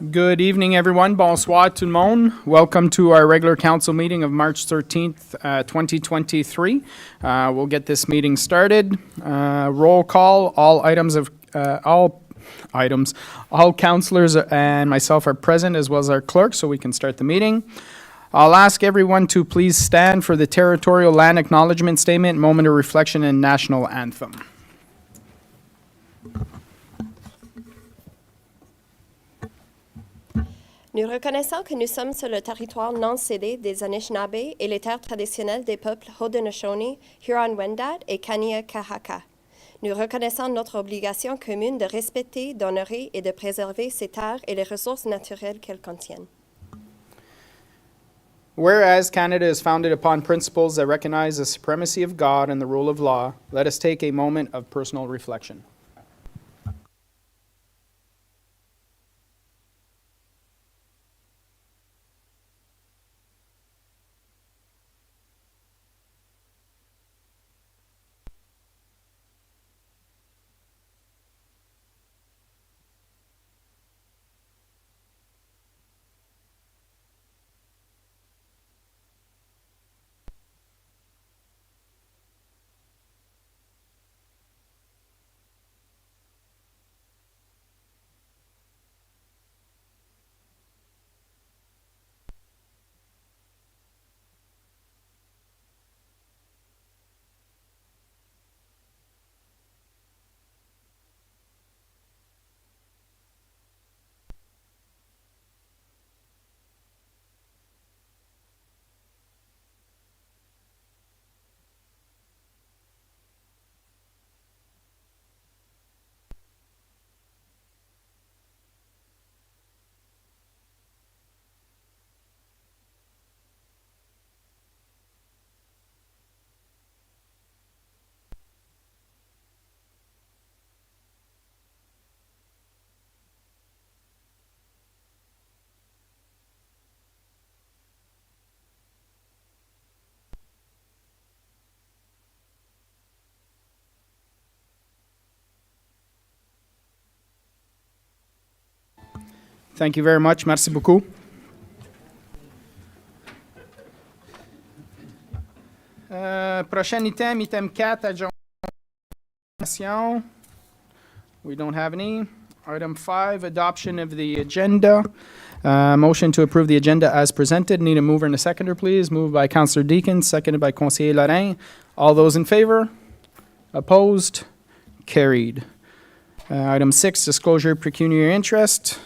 Good evening, everyone. Bonsoir tout le monde. Welcome to our regular council meeting of March 13th, 2023. We'll get this meeting started. Roll call. All councillors and myself are present, as well as our clerk, so we can start the meeting. I'll ask everyone to please stand for the Territorial Land Acknowledgement Statement, Moment of Reflection, and National Anthem. Nous reconnaissons que nous sommes sur le territoire non cédé des Anishinaabe et les terres traditionnelles des peuples Haudenosaunee, Huron-Wendat et Kanien'kehá:ka. Nous reconnaissons notre obligation commune de respecter, d'honorer et de préserver ces terres et les ressources naturelles qu'elles contiennent. Whereas Canada is founded upon principles that recognize the supremacy of God and the rule of law, let us take a moment of personal reflection. Thank you very much. Merci beaucoup. Prochain item, item 4, adjournation. We don't have any. Item 5, adoption of the agenda. Motion to approve the agenda as presented. Need a mover and a seconder, please. Moved by Councillor Deacon, seconded by Conseiller Lorrain. All those in favor? Opposed? Carried. Item 6, disclosure of pecuniary interest.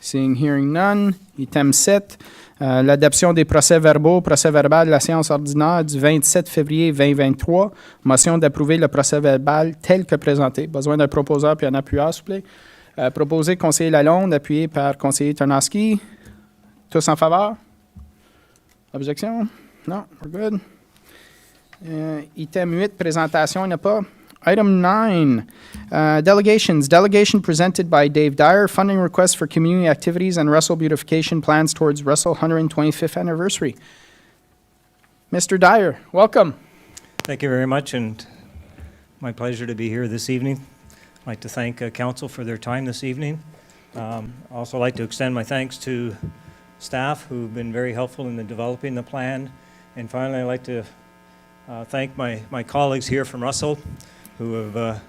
Seeing, hearing none. Item 7, l'adoption des procès-verbaux, procès-verbal de la séance ordinaire du 27 février 2023. Motion d'approuver le procès-verbal tel que présenté. Besoin d'un proposeur puis un appuyeur, s'il vous plaît. Proposé, conseiller Lalonde, appuyé par conseiller Tarnowski. Tous en faveur? Objection? Non? We're good. Item 8, présentation, il n'y en a pas. Item 9, delegations. Delegation presented by Dave Dyer, funding request for community activities and Russell Beautification plans towards Russell 125th anniversary. Mr. Dyer, welcome. Thank you very much, and my pleasure to be here this evening. I'd like to thank Council for their time this evening. Also like to extend my thanks to staff who've been very helpful in developing the plan. And finally, I'd like to thank my colleagues here from Russell who have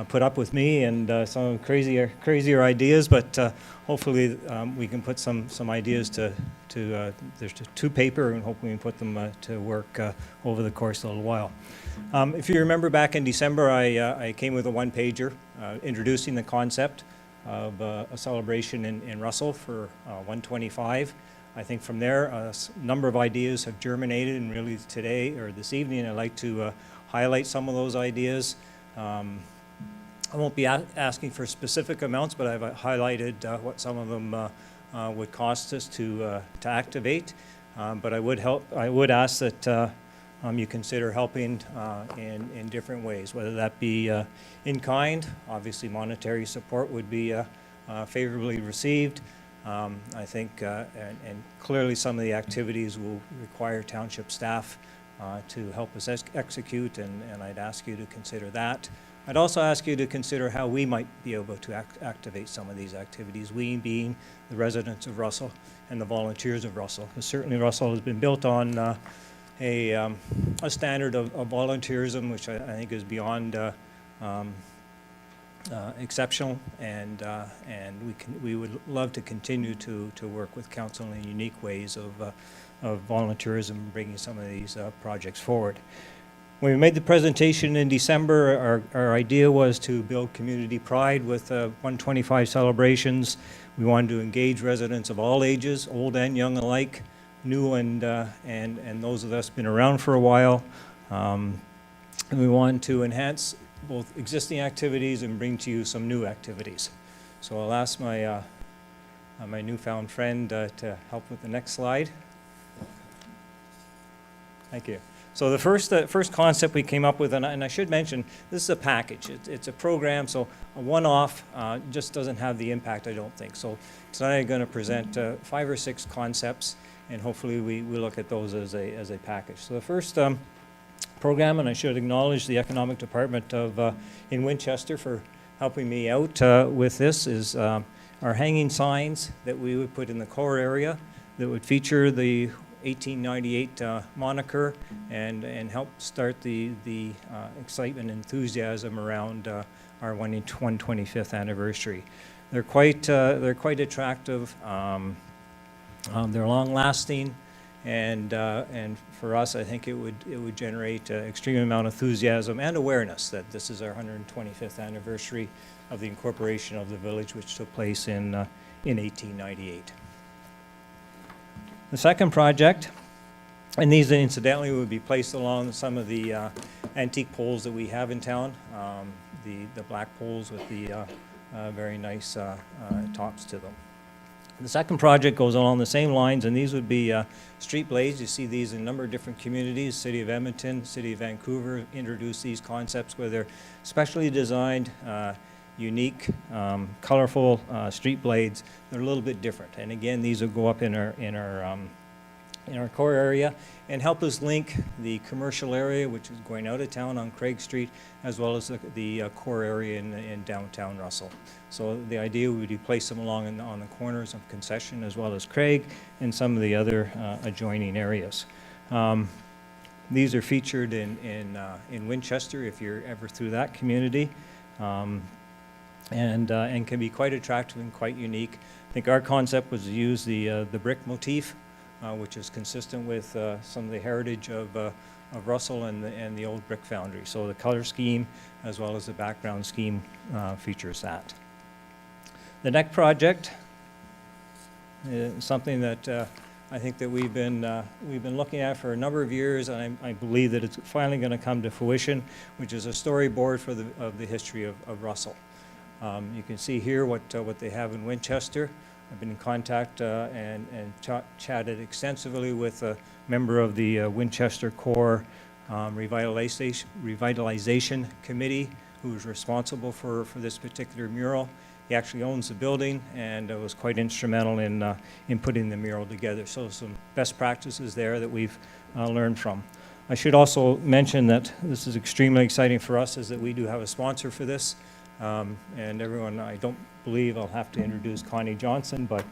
put up with me and some crazier ideas, but hopefully we can put some ideas there's to paper, and hopefully we can put them to work over the course of a little while. If you remember back in December, I came with a one-pager introducing the concept of a celebration in Russell for 125. I think from there a number of ideas have germinated, and really today or this evening I'd like to highlight some of those ideas. I won't be asking for specific amounts, but I've highlighted what some of them would cost us to activate. But I would ask that you consider helping in different ways, whether that be in kind. Obviously, monetary support would be favorably received. I think, and clearly some of the activities will require township staff to help us execute, and I'd ask you to consider that. I'd also ask you to consider how we might be able to activate some of these activities, we being the residents of Russell and the volunteers of Russell. Because certainly Russell has been built on a standard of volunteerism, which I think is beyond exceptional, and we would love to continue to work with council in unique ways of volunteerism, bringing some of these projects forward. When we made the presentation in December, our idea was to build community pride with 125 celebrations. We wanted to engage residents of all ages, old and young alike, new and those of us been around for a while. We wanted to enhance both existing activities and bring to you some new activities. So I'll ask my my newfound friend to help with the next slide. Thank you. So the first concept we came up with, and I should mention, this is a package. It's a program, so a one-off just doesn't have the impact, I don't think. So tonight I'm going to present 5 or 6 concepts, and hopefully we look at those as a package. So the first program, and I should acknowledge the Economic Department of in Winchester for helping me out with this, is our hanging signs that we would put in the core area that would feature the 1898 moniker and help start the excitement and enthusiasm around our 125th anniversary. They're quite attractive. They're long-lasting, and for us, I think it would generate extreme amount of enthusiasm and awareness that this is our 125th anniversary of the incorporation of the village, which took place in 1898. The second project, and these incidentally would be placed along some of the antique poles that we have in town, the black poles with the very nice tops to them. The second project goes along the same lines, and these would be street blades. You see these in a number of different communities. City of Edmonton, City of Vancouver introduced these concepts where they're specially designed, unique, colorful street blades. They're a little bit different, and again, these will go up in our core area and help us link the commercial area, which is going out of town on Craig Street, as well as the core area in downtown Russell. So the idea would be to place them along on the corners of Concession as well as Craig and some of the other adjoining areas. These are featured in Winchester if you're ever through that community. And can be quite attractive and quite unique. I think our concept was to use the brick motif, which is consistent with some of the heritage of Russell and the old brick foundry. So the color scheme as well as the background scheme features that. The next project is something that I think that we've been looking at for a number of years, and I believe that it's finally going to come to fruition, which is a storyboard for the history of Russell. You can see here what they have in Winchester. I've been in contact and chatted extensively with a member of the Winchester Core Revitalization Committee, who is responsible for this particular mural. He actually owns the building and was quite instrumental in putting the mural together. So some best practices there that we've learned from. I should also mention that this is extremely exciting for us, is that we do have a sponsor for this. And everyone, I don't believe I'll have to introduce Connie Johnson, but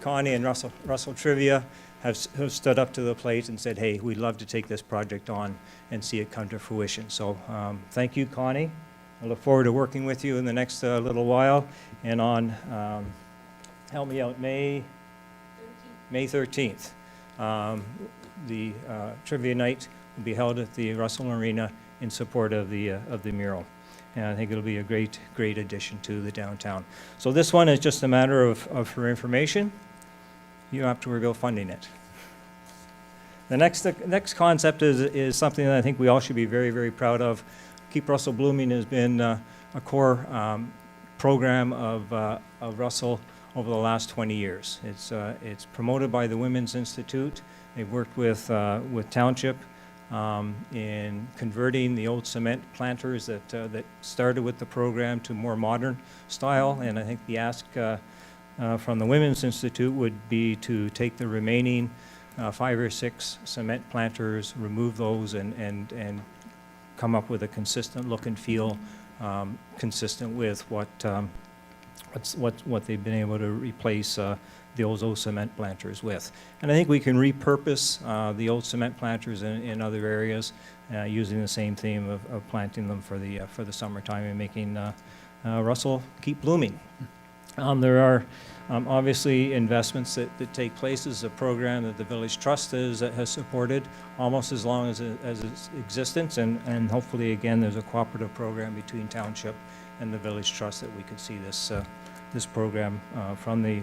Connie and Russell Trivia have stood up to the plate and said, hey, we'd love to take this project on and see it come to fruition. So thank you, Connie. I look forward to working with you in the next little while. And on, help me out, May 13th, the trivia night will be held at the Russell Arena in support of the mural. And I think it'll be a great addition to the downtown. So this one is just a matter of for information. You don't have to worry about funding it. The next concept is something that I think we all should be very, very proud of. Keep Russell Blooming has been a core program of Russell over the last 20 years. It's promoted by the Women's Institute. They've worked with Township in converting the old cement planters that started with the program to more modern style. And I think the ask from the Women's Institute would be to take the remaining 5 or 6 cement planters, remove those, and come up with a consistent look and feel consistent with what they've been able to replace the old cement planters with. And I think we can repurpose the old cement planters in other areas using the same theme of planting them for the summertime and making Russell keep blooming. There are obviously investments that take place. This is a program that the Village Trust has supported almost as long as its existence, and hopefully again there's a cooperative program between Township and the Village Trust that we could see this program from the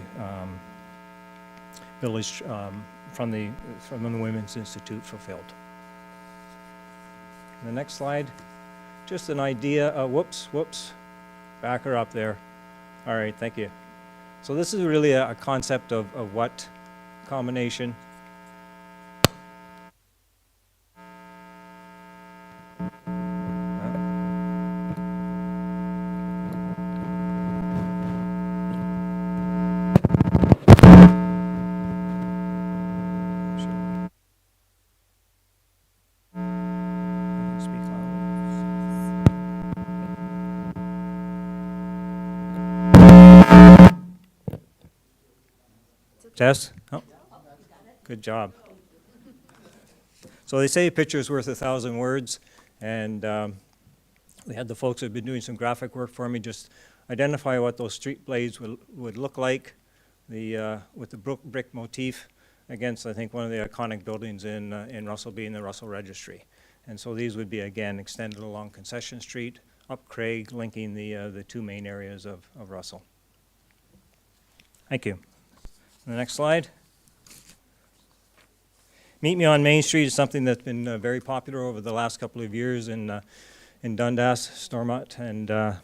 Village from the Women's Institute fulfilled. The next slide, just an idea. Whoops, back her up there. All right, thank you. So this is really a concept of what combination. Test? Oh, good job. So they say a picture is worth 1,000 words, and we had the folks that have been doing some graphic work for me just identify what those street blades would look like with the brick motif against, I think, one of the iconic buildings in Russell being the Russell Registry. And so these would be, again, extended along Concession Street, up Craig, linking the two main areas of Russell. Thank you. The next slide. Meet Me on Main Street is something that's been very popular over the last couple of years in Dundas, Stormont, and the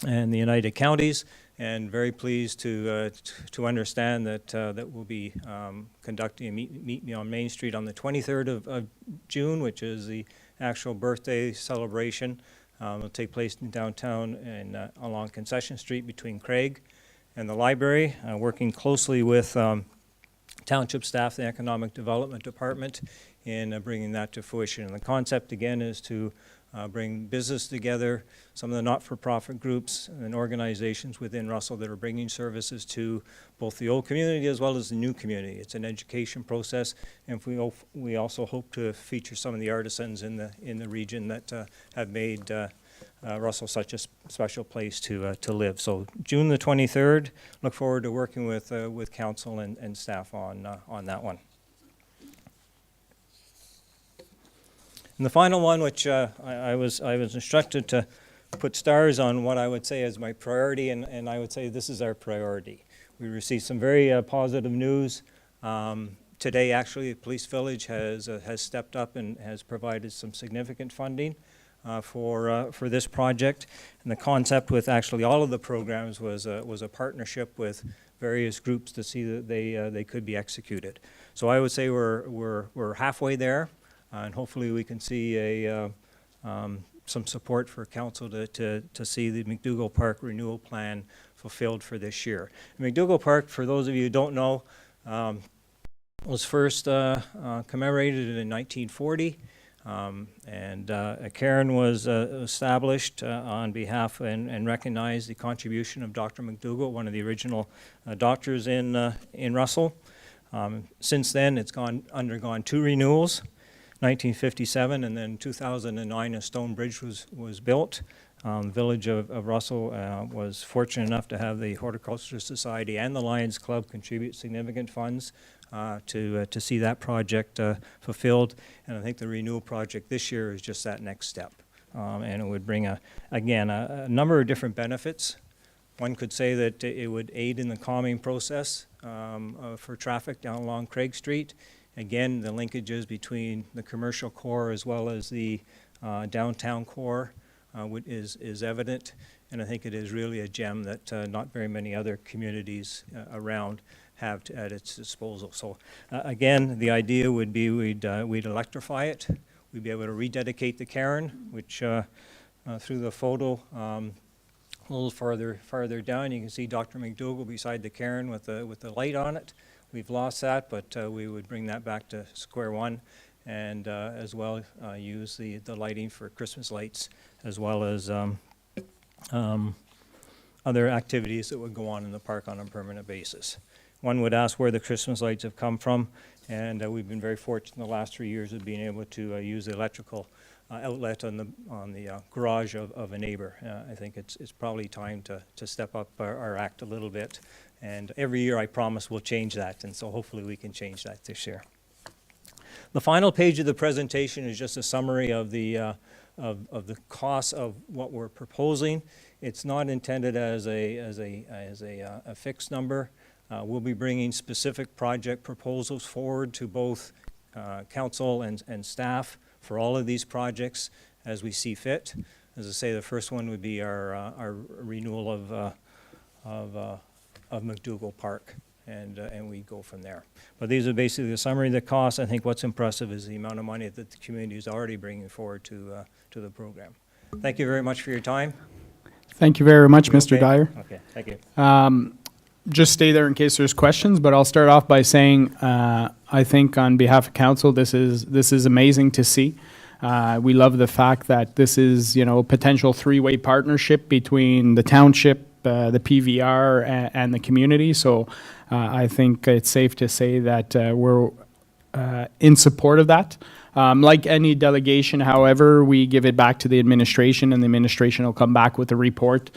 United Counties, and very pleased to understand that we'll be conducting a Meet Me on Main Street on the 23rd of June, which is the actual birthday celebration. It'll take place in downtown and along Concession Street between Craig and the library, working closely with township staff, the Economic Development Department, in bringing that to fruition. And the concept, again, is to bring business together, some of the not-for-profit groups and organizations within Russell that are bringing services to both the old community as well as the new community. It's an education process, and we also hope to feature some of the artisans in the region that have made Russell such a special place to live. So June the 23rd, look forward to working with council and staff on that one. And the final one, which I was instructed to put stars on what I would say is my priority, and I would say this is our priority. We received some very positive news. Today, actually, the Police Village has stepped up and has provided some significant funding for this project. And the concept with actually all of the programs was a partnership with various groups to see that they could be executed. So I would say we're halfway there, and hopefully we can see some support for council to see the McDougall Park renewal plan fulfilled for this year. McDougall Park, for those of you who don't know, was first commemorated in 1940. And a cairn was established on behalf and recognized the contribution of Dr. McDougall, one of the original doctors in Russell. Since then, it's undergone two renewals, 1957 and then 2009 a stone bridge was built. The village of Russell was fortunate enough to have the Horticultural Society and the Lions Club contribute significant funds to see that project fulfilled. And I think the renewal project this year is just that next step. And it would bring, again, a number of different benefits. One could say that it would aid in the calming process for traffic down along Craig Street. Again, the linkages between the commercial core as well as the downtown core is evident, and I think it is really a gem that not very many other communities around have at its disposal. So again, the idea would be we'd electrify it. We'd be able to rededicate the cairn, which through the photo a little farther down, you can see Dr. McDougall beside the cairn with the light on it. We've lost that, but we would bring that back to square one, and as well use the lighting for Christmas lights, as well as other activities that would go on in the park on a permanent basis. One would ask where the Christmas lights have come from, and we've been very fortunate in the last 3 years of being able to use the electrical outlet on the garage of a neighbor. I think it's probably time to step up our act a little bit, and every year I promise we'll change that, and so hopefully we can change that this year. The final page of the presentation is just a summary of the costs of what we're proposing. It's not intended as a fixed number. We'll be bringing specific project proposals forward to both council and staff for all of these projects as we see fit. As I say, the first one would be our renewal of McDougall Park, and we go from there. But these are basically the summary of the costs. I think what's impressive is the amount of money that the community is already bringing forward to the program. Thank you very much for your time. Thank you very much, Mr. Okay? Dyer. Okay, thank you. Just stay there in case there's questions, but I'll start off by saying I think on behalf of council, this is amazing to see. We love the fact that this is, a potential three-way partnership between the township, the PVR, and the community. So I think it's safe to say that we're in support of that. Like any delegation, however, we give it back to the administration, and the administration will come back with a report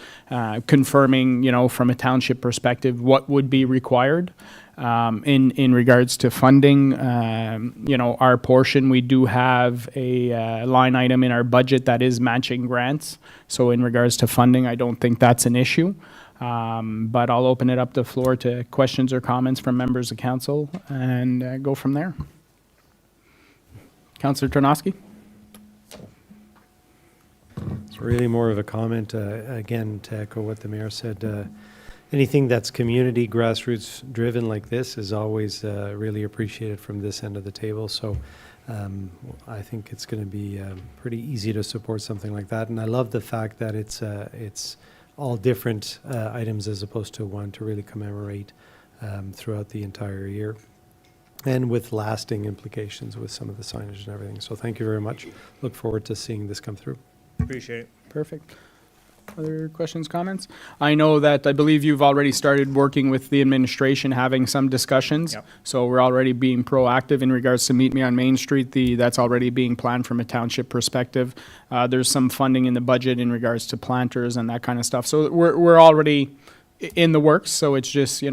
confirming, from a township perspective, what would be required. In regards to funding, our portion, we do have a line item in our budget that is matching grants. So in regards to funding, I don't think that's an issue. But I'll open it up the floor to questions or comments from members of council and go from there. Councillor Tarnowski? It's really more of a comment, again, to echo what the mayor said. Anything that's community grassroots driven like this is always really appreciated from this end of the table. So I think it's going to be pretty easy to support something like that. And I love the fact that it's all different items as opposed to one to really commemorate throughout the entire year, and with lasting implications with some of the signage and everything. So thank you very much. Look forward to seeing this come through. Appreciate it. Perfect. Other questions, comments? I know that I believe you've already started working with the administration, having some discussions. Yep. So we're already being proactive in regards to Meet Me on Main Street. That's already being planned from a township perspective. There's some funding in the budget in regards to planters and that kind of stuff. So we're already in the works. So it's just,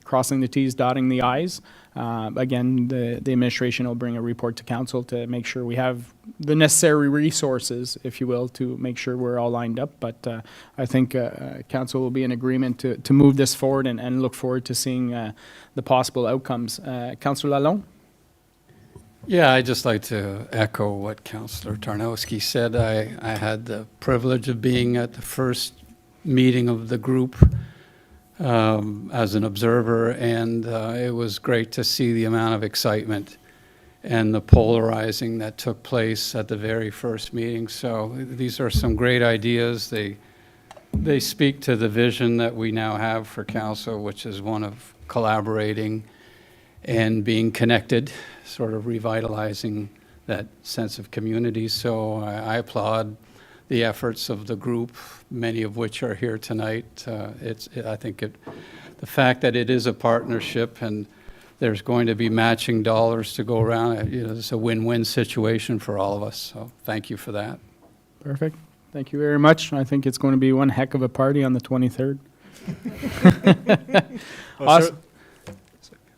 crossing the T's, dotting the I's. Again, the administration will bring a report to council to make sure we have the necessary resources, if you will, to make sure we're all lined up. But I think council will be in agreement to move this forward and look forward to seeing the possible outcomes. Councillor Lalonde? Yeah, I'd just like to echo what Councillor Tarnowski said. I had the privilege of being at the first meeting of the group as an observer, and it was great to see the amount of excitement and the polarizing that took place at the very first meeting. So these are some great ideas. They speak to the vision that we now have for council, which is one of collaborating and being connected, sort of revitalizing that sense of community. So I applaud the efforts of the group, many of which are here tonight. I think the fact that it is a partnership and there's going to be matching dollars to go around, it's a win-win situation for all of us. So thank you for that. Perfect. Thank you very much. I think it's going to be one heck of a party on the 23rd. Awesome.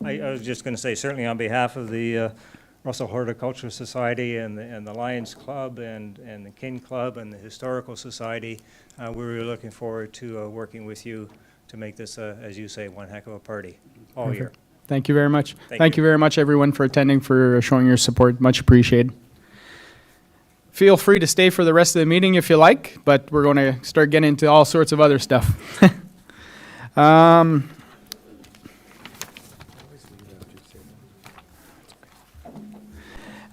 I was just going to say, certainly on behalf of the Russell Horticultural Society and the Lions Club and the Kin Club and the Historical Society, we're really looking forward to working with you to make this, as you say, one heck of a party all Perfect. year. Thank you very much. Thank you very much, everyone, for attending, for showing your support. Much appreciated. Feel free to stay for the rest of the meeting if you like, but we're going to start getting into all sorts of other stuff.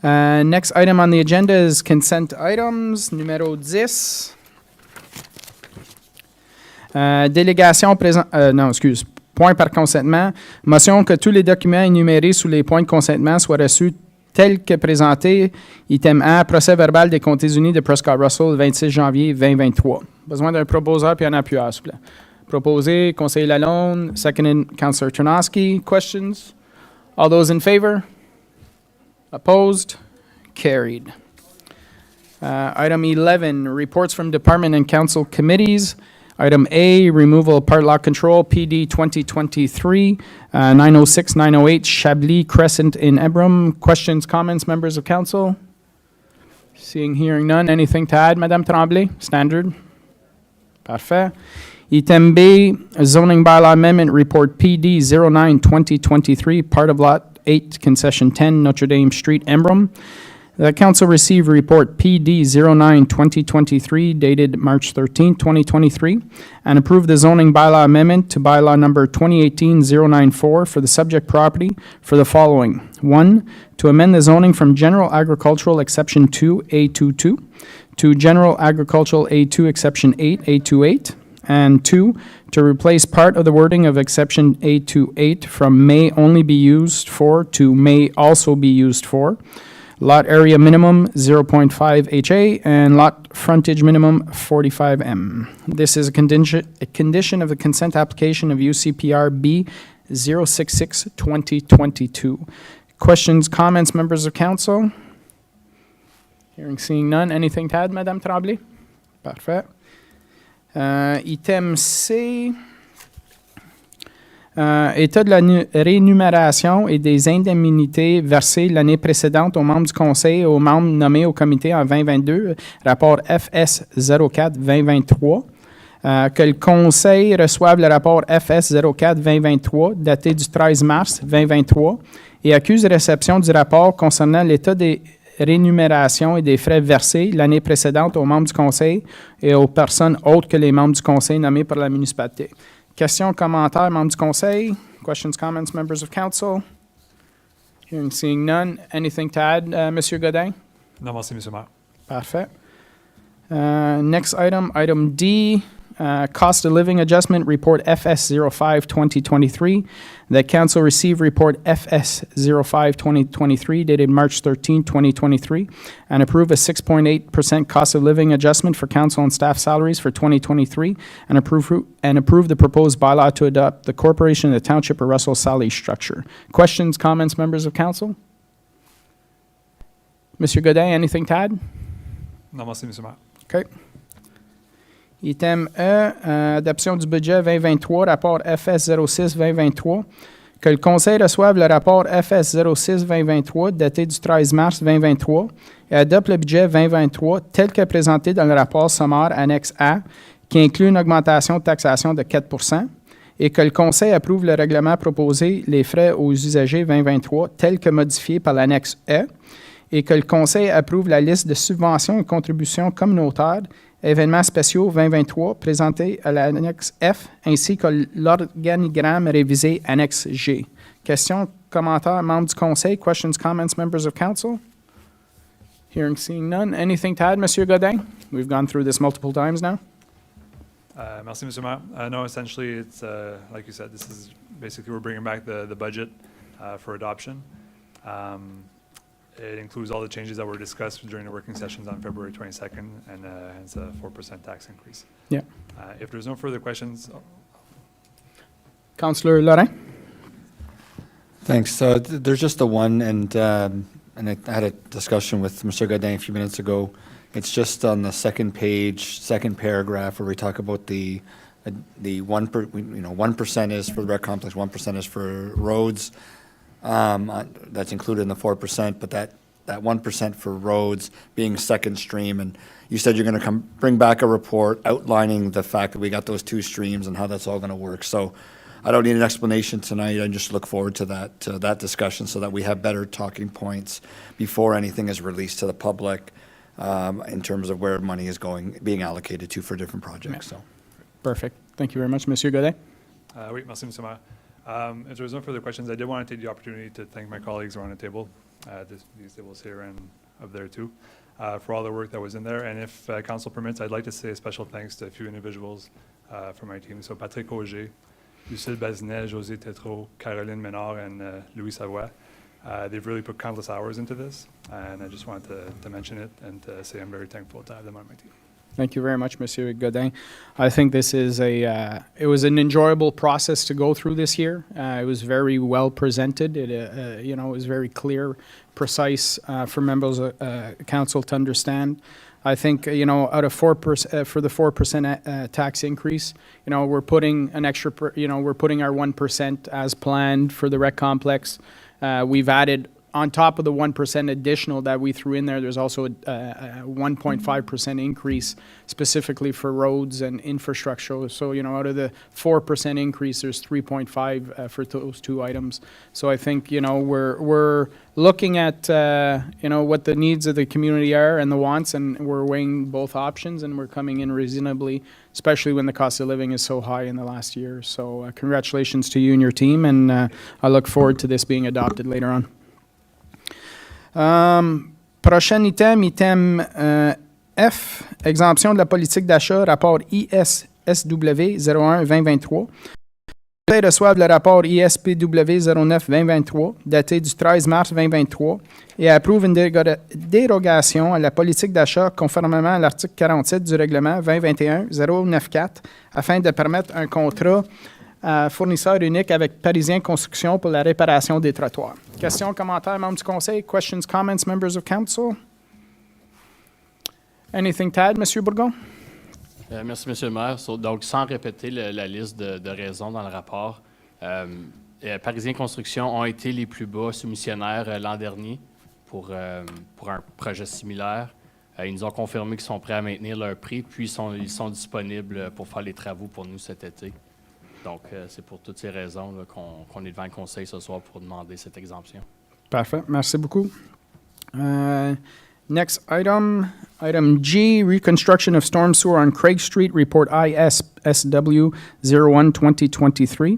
Next item on the agenda is consent items, numéro 10. Délégation présent... non, excuse. Point par consentement. Motion que tous les documents énumérés sous les points de consentement soient reçus tel que présenté. Item A, procès verbal des comtés unis de Prescott-Russell, 26 janvier 2023. Besoin d'un proposeur puis un appuyeur, s'il vous plaît. Proposé, conseiller Lalonde, seconded, Councillor Tarnowski. Questions? All those in favor? Opposed? Carried. Item 11, reports from department and council committees. Item A, removal of part lock control, PD 2023, 906-908 Chablis Crescent in Embrun. Questions, comments, members of council? Seeing, hearing none. Anything to add, Madame Tremblay? Standard? Parfait. Item B, zoning bylaw amendment report PD 09-2023, part of lot 8, concession 10, Notre Dame Street, Embrun. The council received report PD 09-2023 dated March 13, 2023, and approved the zoning bylaw amendment to bylaw number 2018-094 for the subject property for the following. 1, to amend the zoning from general agricultural exception 2, A22, to general agricultural A2 exception 8, A28, and 2, to replace part of the wording of exception A28 from may only be used for to may also be used for. Lot area minimum 0.5 HA and lot frontage minimum 45 M. This is a condition of the consent application of UCPR B 066-2022. Questions, comments, members of council? Hearing, seeing none. Anything to add, Madame Tremblay? Parfait. Item C. État de la rémunération et des indemnités versées l'année précédente aux membres du conseil et aux membres nommés au comité en 2022, rapport FS 04-2023. Que le conseil reçoive le rapport FS 04-2023 daté du 13 mars 2023 et accuse réception du rapport concernant l'état des rémunérations et des frais versés l'année précédente aux membres du conseil et aux personnes autres que les membres du conseil nommés par la municipalité. Questions, commentaires, membres du conseil? Questions, comments, members of council? Hearing, seeing none. Anything to add, Monsieur Godin? Non, merci, Monsieur le maire. Parfait. Next item, item D, cost of living adjustment report FS 05-2023. The council received report FS 05-2023 dated March 13, 2023, and approved a 6.8% cost of living adjustment for council and staff salaries for 2023, and approved the proposed bylaw to adopt the corporation of the township of Russell salary structure. Questions, comments, members of council? Monsieur Godin, anything to add? Non, merci, Monsieur le maire. OK. Item E, adoption du budget 2023, rapport FS 06-2023. Que le conseil reçoive le rapport FS 06-2023 daté du 13 mars 2023 et adopte le budget 2023 tel que présenté dans le rapport sommaire annexe A, qui inclut une augmentation de taxation de 4 % et que le conseil approuve le règlement proposé les frais aux usagers 2023 tel que modifié par l'annexe E et que le conseil approuve la liste de subventions et contributions communautaires événements spéciaux 2023 présentés à l'annexe F ainsi que l'organigramme révisé annexe G. Questions, commentaires, membres du conseil? Questions, comments, members of council? Hearing, seeing none. Anything to add, Monsieur Godin? We've gone through this multiple times now. Merci, Monsieur le maire. No, essentially, it's, like you said, this is basically we're bringing back the budget for adoption. It includes all the changes that were discussed during the working sessions on February 22nd, and hence a 4% tax increase. Yeah. If there's no further questions, Councillor Laurent? Thanks. There's just the one, and I had a discussion with Mr. Godin a few minutes ago. It's just on the second page, second paragraph, where we talk about the 1% is for the rec complex, 1% is for roads. That's included in the 4%, but that 1% for roads being second stream, and you said you're going to bring back a report outlining the fact that we got those two streams and how that's all going to work. So I don't need an explanation tonight. I just look forward to that discussion so that we have better talking points before anything is released to the public in terms of where money is being allocated to for different projects. So. Perfect. Thank you very much, Monsieur Godin. Oui, merci, Monsieur le maire. If there's no further questions, I did want to take the opportunity to thank my colleagues around the table, these tables here and up there too, for all the work that was in there. And if council permits, I'd like to say a special thanks to a few individuals from my team. So Patrick Auger, Lucille Bazinet, José Tétrault, Caroline Ménard, and Louis Savoie. They've really put countless hours into this, and I just wanted to mention it and to say I'm very thankful to have them on my team. Thank you very much, Monsieur Godin. I think this is it was an enjoyable process to go through this year. It was very well presented. It was very clear, precise for members of council to understand. I think, out of 4%, for the 4% tax increase, we're putting an extra, we're putting our 1% as planned for the rec complex. We've added, on top of the 1% additional that we threw in there, there's also a 1.5% increase specifically for roads and infrastructure. So, out of the 4% increase, there's 3.5 for those two items. So I think, we're looking at, what the needs of the community are and the wants, and we're weighing both options, and we're coming in reasonably, especially when the cost of living is so high in the last year. So congratulations to you and your team, and I look forward to this being adopted later on. Prochain item F, exemption de la politique d'achat, rapport ISSW 01-2023. Ils reçoivent le rapport ISPW 09-2023, daté du 13 mars 2023, et approuvent une dérogation à la politique d'achat conformément à l'article 47 du règlement 2021-094, afin de permettre un contrat fournisseur unique avec Parisien Construction pour la réparation des trottoirs. Questions, commentaires, membres du conseil? Questions, comments, members of council? Anything to add, Monsieur Bourgon? Merci, Monsieur le maire. Donc, sans répéter la liste de raisons dans le rapport, Parisien Construction ont été les plus bas soumissionnaires l'an dernier pour un projet similaire. Ils nous ont confirmé qu'ils sont prêts à maintenir leur prix, puis ils sont disponibles pour faire les travaux pour nous cet été. Donc, c'est pour toutes ces raisons là, qu'on est devant le conseil ce soir pour demander cette exemption. Parfait. Merci beaucoup. Next item, item G, reconstruction of storm sewer on Craig Street, report ISSW 01-2023.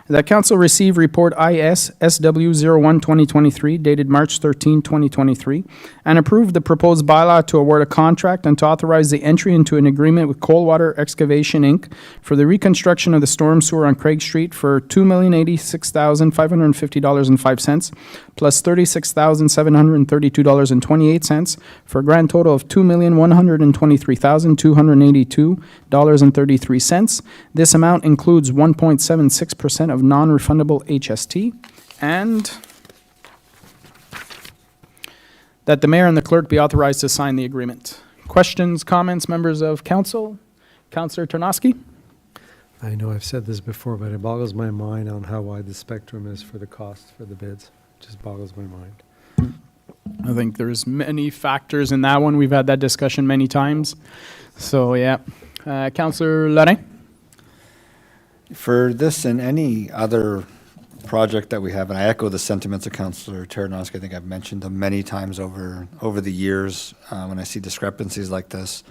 The council received report ISSW 01-2023 dated March 13, 2023, and approved the proposed bylaw to award a contract and to authorize the entry into an agreement with Coldwater Excavation, Inc. for the reconstruction of the storm sewer on Craig Street for $2,086,550.05 plus $36,732.28 for a grand total of $2,123,282.33. This amount includes 1.76% of non-refundable HST, and that the mayor and the clerk be authorized to sign the agreement. Questions, comments, members of council? Councillor Tarnowski? I know I've said this before, but it boggles my mind on how wide the spectrum is for the cost for the bids. It just boggles my mind. I think there's many factors in that one. We've had that discussion many times. So, yeah. Councillor Lorrain? For this and any other project that we have, and I echo the sentiments of Councillor Tarnowski, I think I've mentioned them many times over the years when I see discrepancies like this.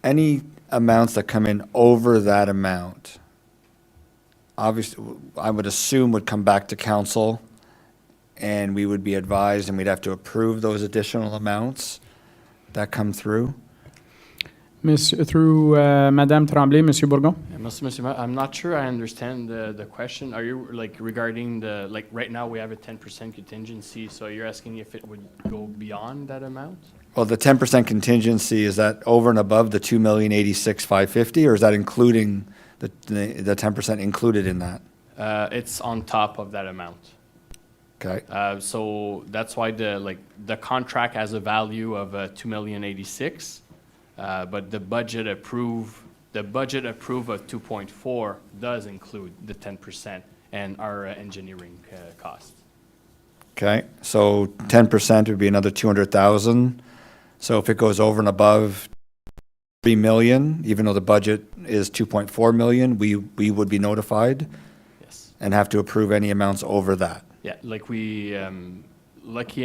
Any amounts that come in over that amount, obviously, I would assume would come back to council, and we would be advised, and we'd have to approve those additional amounts that come through. Through Madame Tremblay, Monsieur Bourgon? Merci, Monsieur le maire. I'm not sure I understand the question. Are you regarding right now we have a 10% contingency, so you're asking if it would go beyond that amount? Well, the 10% contingency, is that over and above the $2,086,550, or is that including the 10% included in that? It's on top of that amount. Okay. So that's why the contract has a value of $2,086,000, but the budget approved of 2.4 does include the 10% and our engineering cost. Okay, so 10% would be another 200,000. So if it goes over and above 3 million, even though the budget is 2.4 million, we would be notified Yes. and have to approve any amounts over that. Yeah, lucky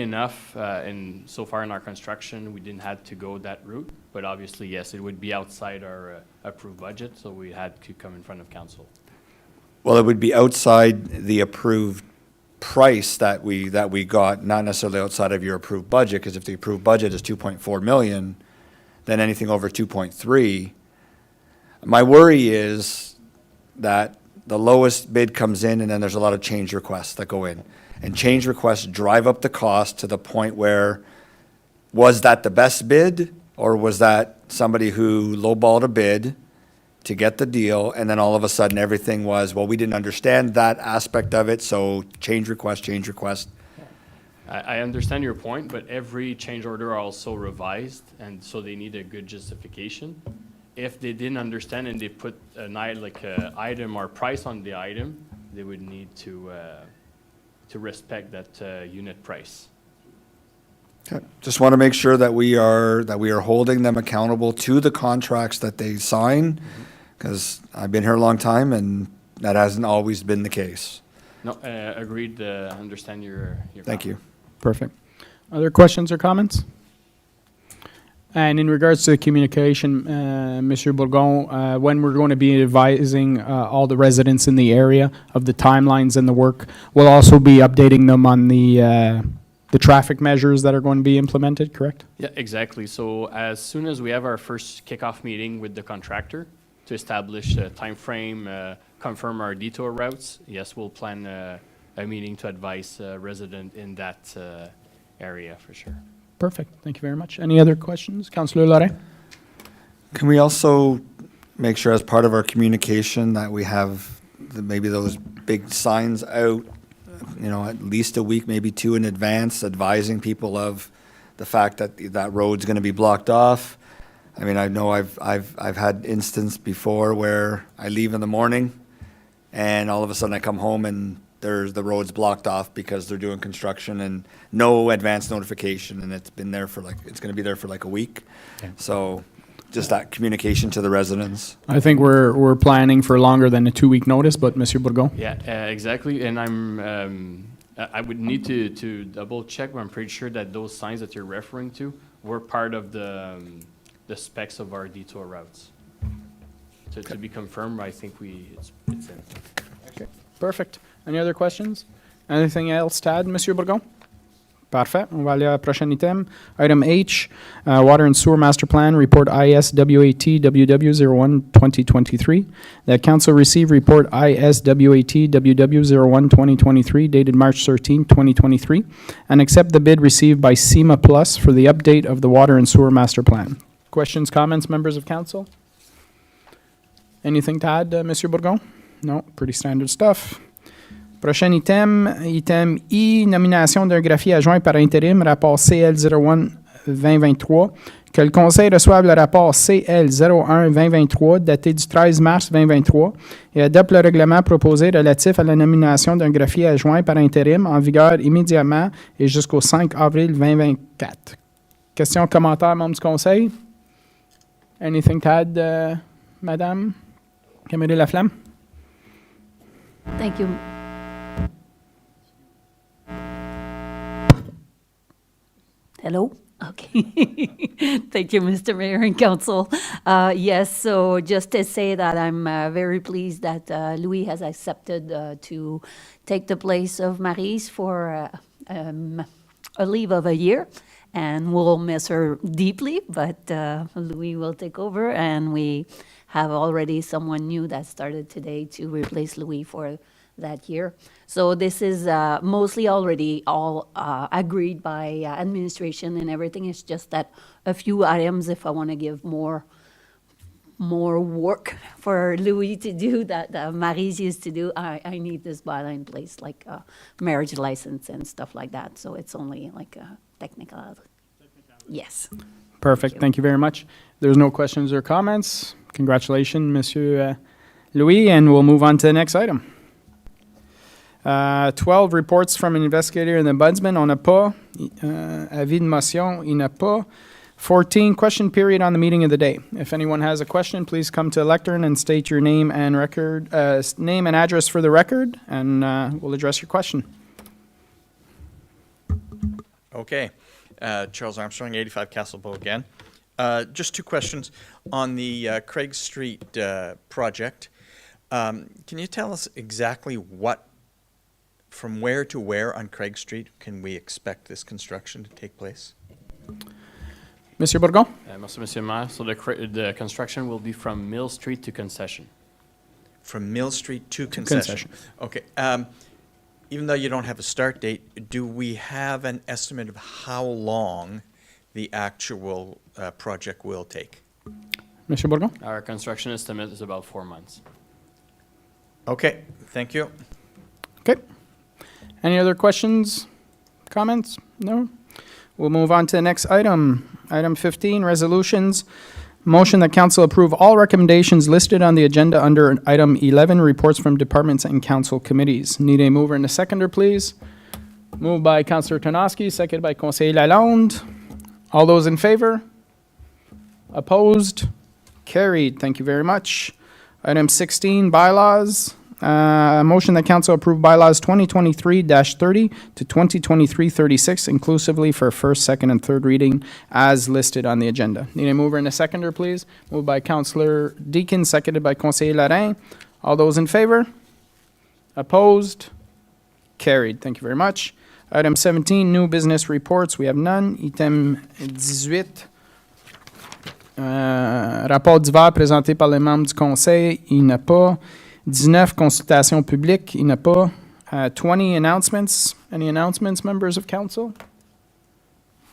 enough, and so far in our construction, we didn't have to go that route. But obviously, yes, it would be outside our approved budget, so we had to come in front of council. Well, it would be outside the approved price that we got, not necessarily outside of your approved budget, because if the approved budget is 2.4 million, then anything over 2.3. My worry is that the lowest bid comes in, and then there's a lot of change requests that go in. And change requests drive up the cost to the point where, was that the best bid, or was that somebody who lowballed a bid to get the deal, and then all of a sudden everything was, well, we didn't understand that aspect of it, so change request, change request. I understand your point, but every change order are also revised, and so they need a good justification. If they didn't understand and they put an item or price on the item, they would need to respect that unit price. Okay. Just want to make sure that we are holding them accountable to the contracts that they sign, because I've been here a long time and that hasn't always been the case. No, agreed, understand your Thank you. Perfect. Other questions or comments? And in regards to the communication, Monsieur Bourgon, when we're going to be advising all the residents in the area of the timelines and the work, we'll also be updating them on the traffic measures that are going to be implemented, correct? Yeah, exactly. So as soon as we have our first kickoff meeting with the contractor to establish a time frame, confirm our detour routes, yes, we'll plan a meeting to advise resident in that area for sure. Perfect. Thank you very much. Any other questions? Councillor Lorrain? Can we also make sure as part of our communication that we have maybe those big signs out, at least a week, maybe two in advance, advising people of the fact that that road's going to be blocked off? I mean, I know I've had instance before where I leave in the morning and all of a sudden I come home and the road's blocked off because they're doing construction and no advance notification, and it's going to be there for like a week. Yeah. So just that communication to the residents. I think we're planning for longer than a 2-week notice, but Monsieur Bourgon? Yeah, exactly. And I would need to double check, but I'm pretty sure that those signs that you're referring to were part of the specs of our detour routes. To be confirmed, I think it's in. Okay, perfect. Any other questions? Anything else to add, Monsieur Bourgon? Parfait. On va aller à la prochaine item. Item H, Water and Sewer Master Plan, Report ISWAT WW01 2023. That council received Report ISWAT WW01 2023 dated March 13, 2023, and accept the bid received by SEMA Plus for the update of the Water and Sewer Master Plan. Questions, comments, members of council? Anything to add, Monsieur Bourgon? No, pretty standard stuff. Prochain item, item I, nomination d'un greffier adjoint par intérim, rapport CL01-2023, que le Conseil reçoive le rapport CL01-2023 daté du 13 mars 2023 et adopte le règlement proposé relatif à la nomination d'un greffier adjoint par intérim en vigueur immédiatement et jusqu'au 5 avril 2024. Questions, commentaires, membres du Conseil? Anything to add, Madame? Camélie Laflamme? Thank you. Hello? Okay. Thank you, Mr. Mayor and Council. Yes, so just to say that I'm very pleased that Louis has accepted to take the place of Maryse for a leave of a year. And we'll miss her deeply, but Louis will take over, and we have already someone new that started today to replace Louis for that year. So this is mostly already all agreed by administration and everything. It's just that a few items, if I want to give more work for Louis to do that Maryse used to do, I need this bylaw in place, like marriage license and stuff like that. So it's only like a technical. Yes. Perfect. Thank you very much. There's no questions or comments. Congratulations, Monsieur Louis, and we'll move on to the next item. 12 reports from an investigator and the ombudsman. On n'a pas. Avis de motion, il n'a pas. 14, question period on the meeting of the day. If anyone has a question, please come to the lectern and state your name and name and address for the record, and we'll address your question. Okay. Charles Armstrong, 85 Castle Bow again. Just two questions on the Craig Street project. Can you tell us exactly from where to where on Craig Street can we expect this construction to take place? Monsieur Bourgon? Merci, Monsieur le Maire. So the construction will be from Mill Street to Concession. From Mill Street to Concession? Okay. Even though you don't have a start date, do we have an estimate of how long the actual project will take? Monsieur Bourgon? Our construction estimate is about 4 months. Okay, thank you. Okay. Any other questions, comments? No? We'll move on to the next item. Item 15, resolutions. Motion that council approve all recommendations listed on the agenda under item 11, reports from departments and council committees. Need a mover and a seconder, please. Moved by Councillor Tarnowski, seconded by Conseiller Lalonde. All those in favor? Opposed? Carried. Thank you very much. Item 16, bylaws. Motion that council approve bylaws 2023-30 to 2023-36 inclusively for first, second, and third reading as listed on the agenda. Need a mover and a seconder, please. Moved by Councillor Deakin, seconded by Conseiller Lorrain. All those in favor? Opposed? Carried. Thank you very much. Item 17, new business reports. We have none. Item 18. Rapport divers présenté par les membres du conseil. Il n'y en a pas. 19, consultation publique. Il n'y en a pas. 20, announcements. Any announcements, members of council?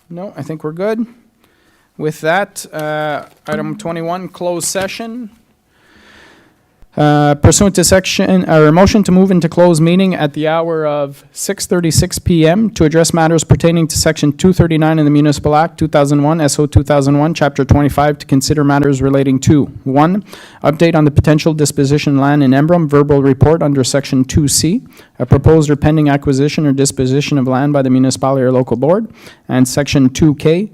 No, I think we're good. With that, item 21, closed session. Pursuant to section, or motion to move into closed meeting at the hour of 6:36 p.m. to address matters pertaining to section 239 of the Municipal Act 2001, SO 2001, Chapter 25, to consider matters relating to 1. Update on the potential disposition land in Embrun, verbal report under section 2C, a proposed or pending acquisition or disposition of land by the municipality or local board, and section 2K,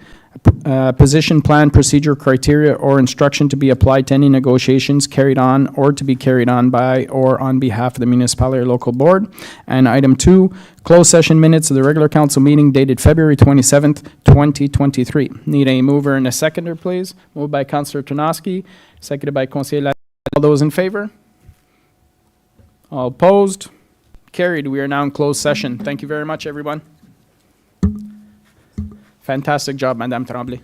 position, plan, procedure, criteria, or instruction to be applied to any negotiations carried on or to be carried on by or on behalf of the municipality or local board. And item 2, closed session minutes of the regular council meeting dated February 27th, 2023. Need a mover and a seconder, please. Moved by Councillor Tarnowski, seconded by Conseiller Lalonde. All those in favor? All opposed? Carried. We are now in closed session. Thank you very much, everyone. Fantastic job, Madame Tremblay.